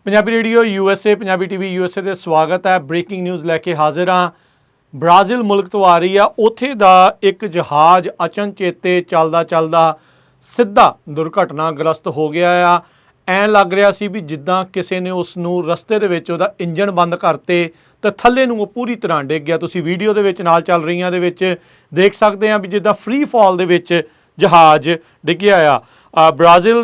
Punjabi radio USA Punjabi TV USA ਦੇ ਸਵਾਗਤ ਹੈ। ਬ੍ਰੇਕਿੰਗ ਨਿਊਜ਼ ਲੈ ਕੇ ਹਾਜ਼ਰ ਹਾਂ। ਬ੍ਰਾਜ਼ੀਲ ਮੁਲਕ ਤੋਂ ਆ ਰਹੀ ਆ। ਉੱਥੇ ਦਾ ਇੱਕ ਜਹਾਜ਼ ਅਚਨਚੇਤੇ ਚੱਲਦਾ ਸਿੱਧਾ ਦੁਰਘਟਨਾਗ੍ਰਸਤ ਹੋ ਗਿਆ ਆ। ਐਂ ਲੱਗ ਰਿਹਾ ਸੀ ਵੀ ਜਿੱਦਾਂ ਕਿਸੇ ਨੇ ਉਸ ਨੂੰ ਰਸਤੇ ਦੇ ਵਿੱਚ ਉਹਦਾ ਇੰਜਣ ਬੰਦ ਕਰਤੇ ਤੇ ਥੱਲੇ ਨੂੰ ਉਹ ਪੂਰੀ ਤਰ੍ਹਾਂ ਡਿੱਗ ਗਿਆ। ਤੁਸੀਂ ਵੀਡੀਓ ਦੇ ਵਿੱਚ ਨਾਲ ਚੱਲ ਰਹੀਆਂ ਦੇ ਵਿੱਚ ਦੇਖ ਸਕਦੇ ਆ ਵੀ ਜਿੱਦਾਂ ਫ੍ਰੀ ਫਾਲ ਦੇ ਵਿੱਚ ਜਹਾਜ਼ ਡਿੱਗਿਆ ਆ। ਬ੍ਰਾਜ਼ੀਲ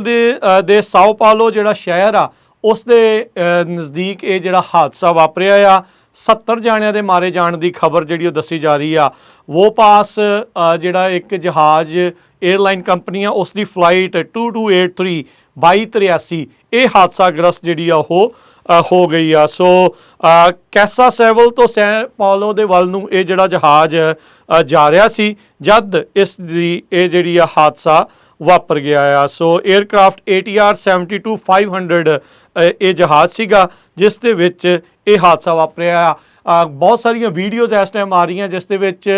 ਦੇ ਸਾਓ ਪਾਉਲੋ ਜਿਹੜਾ ਸ਼ਹਿਰ ਆ ਉਸ ਦੇ ਨਜ਼ਦੀਕ ਇਹ ਜਿਹੜਾ ਹਾਦਸਾ ਵਾਪਰਿਆ ਆ। 70 ਜਾਣਿਆਂ ਦੇ ਮਾਰੇ ਜਾਣ ਦੀ ਖਬਰ ਜਿਹੜੀ ਉਹ ਦੱਸੀ ਜਾ ਰਹੀ ਆ। ਵੋ ਪਾਸ ਜਿਹੜਾ ਇੱਕ ਜਹਾਜ਼ 에ਅਰਲਾਈਨ ਕੰਪਨੀ ਆ ਉਸ ਦੀ ਫਲਾਈਟ 2283 2283 ਇਹ ਹਾਦਸਾਗ੍ਰਸਤ ਜਿਹੜੀ ਆ ਉਹ ਹੋ ਗਈ ਆ। ਸੋ ਕੈਸਾਸੈਵਲ ਤੋਂ ਸੈਂ ਪਾਉਲੋ ਦੇ ਵੱਲ ਨੂੰ ਇਹ ਜਿਹੜਾ ਜਹਾਜ਼ ਜਾ ਰਿਹਾ ਸੀ ਜਦ ਇਸ ਦੀ ਇਹ ਜਿਹੜੀ ਆ ਹਾਦਸਾ ਵਾਪਰ ਗਿਆ ਆ। ਸੋ 에ਅਰਕ੍ਰਾਫਟ ATR 72-500 ਇਹ ਜਹਾਜ਼ ਸੀਗਾ ਜਿਸ ਦੇ ਵਿੱਚ ਇਹ ਹਾਦਸਾ ਵਾਪਰਿਆ ਆ। ਬਹੁਤ ਸਾਰੀਆਂ ਵੀਡੀਓਜ਼ ਇਸ ਟਾਈਮ ਆ ਰਹੀਆਂ ਜਿਸ ਦੇ ਵਿੱਚ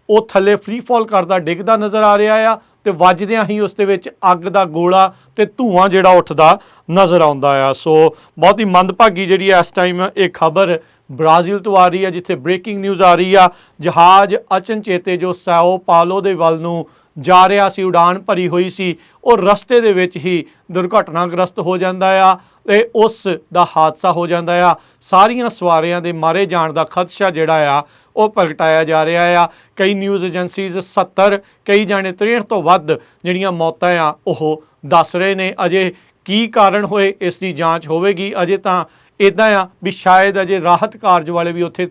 ਉਹ ਥੱਲੇ ਫ੍ਰੀ ਫਾਲ ਕਰਦਾ ਡਿੱਗਦਾ ਨਜ਼ਰ ਆ ਰਿਹਾ ਆ ਤੇ ਵੱਜਦਿਆਂ ਹੀ ਉਸ ਦੇ ਵਿੱਚ ਅੱਗ ਦਾ ਗੋਲਾ ਤੇ ਧੂਆਂ ਜਿਹੜਾ ਉੱਠਦਾ ਨਜ਼ਰ ਆਉਂਦਾ ਆ। ਸੋ ਬਹੁਤ ਹੀ ਮੰਦਭਾਗੀ ਜਿਹੜੀ ਇਸ ਟਾਈਮ ਇਹ ਖਬਰ ਬ੍ਰਾਜ਼ੀਲ ਤੋਂ ਆ ਰਹੀ ਹੈ ਜਿੱਥੇ ਬ੍ਰੇਕਿੰਗ ਨਿਊਜ਼ ਆ ਰਹੀ ਆ। ਜਹਾਜ਼ ਅਚਨਚੇਤੇ ਜੋ ਸਾਓ ਪਾਉਲੋ ਦੇ ਵੱਲ ਨੂੰ ਜਾ ਰਿਹਾ ਸੀ, ਉਡਾਨ ਭਰੀ ਹੋਈ ਸੀ, ਉਹ ਰਸਤੇ ਦੇ ਵਿੱਚ ਹੀ ਦੁਰਘਟਨਾਗ੍ਰਸਤ ਹੋ ਜਾਂਦਾ ਆ ਤੇ ਉਸ ਦਾ ਹਾਦਸਾ ਹੋ ਜਾਂਦਾ ਆ। ਸਾਰੀਆਂ ਸਵਾਰੀਆਂ ਦੇ ਮਾਰੇ ਜਾਣ ਦਾ ਖਦਸ਼ਾ ਜਿਹੜਾ ਆ ਉਹ ਪ੍ਰਗਟਾਇਆ ਜਾ ਰਿਹਾ ਆ। ਕਈ ਨਿਊਜ਼ ਏਜੰਸੀਜ਼ 70 ਕਈ ਜਾਣੇ 63 ਤੋਂ ਵੱਧ ਜਿਹੜੀਆਂ ਮੌਤਾਂ ਆ ਉਹ ਦੱਸ ਰਹੇ ਨੇ। ਅਜੇ ਕੀ ਕਾਰਨ ਹੋਏ ਇਸ ਦੀ ਜਾਂਚ ਹੋਵੇਗੀ। ਅਜੇ ਤਾਂ ਇੱਦਾਂ ਆ ਵੀ ਸ਼ਾਇਦ ਅਜੇ ਰਾਹਤ ਕਾਰਜ ਵਾਲੇ ਵੀ ਉੱਥੇ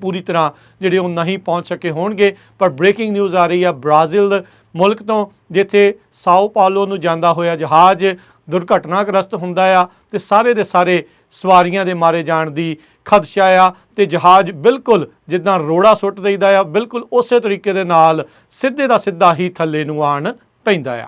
ਪੂਰੀ ਤਰ੍ਹਾਂ ਜਿਹੜੇ ਉਹ ਨਹੀਂ ਪਹੁੰਚ ਸਕੇ ਹੋਣਗੇ। ਪਰ ਬ੍ਰੇਕਿੰਗ ਨਿਊਜ਼ ਆ ਰਹੀ ਆ ਬ੍ਰਾਜ਼ੀਲ ਮੁਲਕ ਤੋਂ ਜਿੱਥੇ ਸਾਓ ਪਾਉਲੋ ਨੂੰ ਜਾਂਦਾ ਹੋਇਆ ਜਹਾਜ਼ ਦੁਰਘਟਨਾਗ੍ਰਸਤ ਹੁੰਦਾ ਆ ਤੇ ਸਾਰੇ ਦੇ ਸਾਰੇ ਸਵਾਰੀਆਂ ਦੇ ਮਾਰੇ ਜਾਣ ਦੀ ਖਦਸ਼ਾ ਆ ਤੇ ਜਹਾਜ਼ ਬਿਲਕੁਲ ਜਿੱਦਾਂ ਰੋੜਾ ਸੁੱਟ ਦਈਦਾ ਆ ਬਿਲਕੁਲ ਉਸੇ ਤਰੀਕੇ ਦੇ ਨਾਲ ਸਿੱਧੇ ਦਾ ਸਿੱਧਾ ਹੀ ਥੱਲੇ ਨੂੰ ਆਣ ਪੈਂਦਾ ਆ।